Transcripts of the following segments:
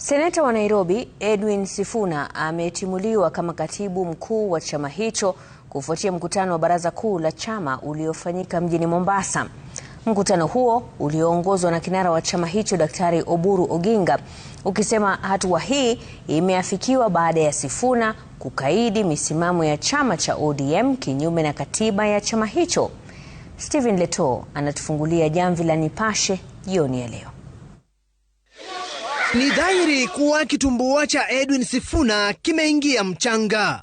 Seneta wa Nairobi Edwin Sifuna ametimuliwa kama katibu mkuu wa chama hicho kufuatia mkutano wa baraza kuu la chama uliofanyika mjini Mombasa. Mkutano huo ulioongozwa na kinara wa chama hicho Daktari Oburu Oginga ukisema hatua hii imeafikiwa baada ya Sifuna kukaidi misimamo ya chama cha ODM kinyume na katiba ya chama hicho. Stephen Leto anatufungulia jamvi la Nipashe jioni ya leo. Ni dhahiri kuwa kitumbua cha Edwin Sifuna kimeingia mchanga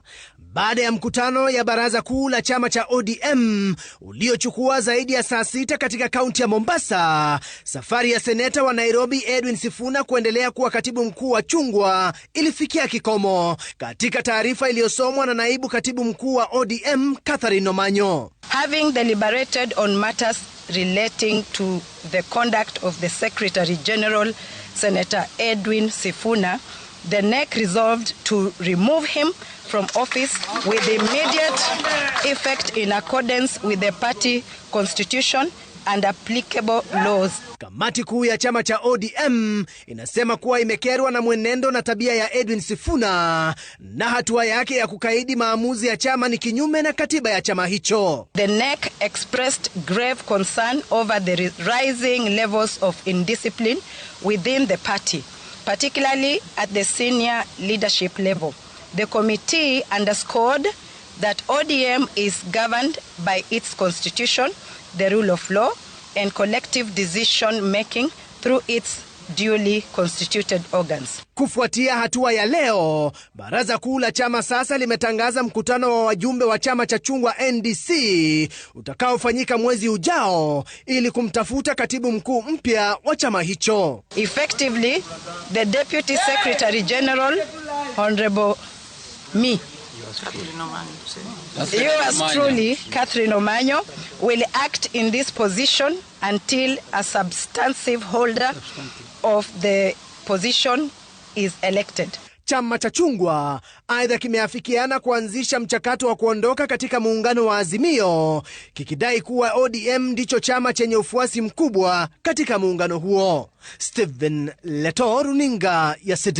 baada ya mkutano ya baraza kuu la chama cha ODM uliochukua zaidi ya saa 6 katika kaunti ya Mombasa. Safari ya seneta wa Nairobi Edwin Sifuna kuendelea kuwa katibu mkuu wa chungwa ilifikia kikomo. Katika taarifa iliyosomwa na naibu katibu mkuu wa ODM Catherine Omanyo, having deliberated on matters relating to the conduct of the Secretary General Senator Edwin Sifuna, the NEC resolved to remove him from office with immediate effect in accordance with the party constitution and applicable laws. Kamati kuu ya chama cha ODM inasema kuwa imekerwa na mwenendo na tabia ya Edwin Sifuna na hatua yake ya kukaidi maamuzi ya chama ni kinyume na katiba ya chama hicho. The NEC expressed grave concern over the rising levels of indiscipline within the party, particularly at the senior leadership level. The committee underscored that ODM is governed by its constitution, the rule of law, and collective decision-making through its duly constituted organs. Kufuatia hatua ya leo, baraza kuu la chama sasa limetangaza mkutano wa wajumbe wa chama cha chungwa NDC utakaofanyika mwezi ujao ili kumtafuta katibu mkuu mpya wa chama hicho. Effectively, the Deputy Secretary General, Honorable me, yours truly, Catherine Omanyo, will act in this position until a substantive holder of the position is elected. Chama cha chungwa aidha kimeafikiana kuanzisha mchakato wa kuondoka katika muungano wa Azimio, kikidai kuwa ODM ndicho chama chenye ufuasi mkubwa katika muungano huo. Stephen Leto, runinga ya Citizen.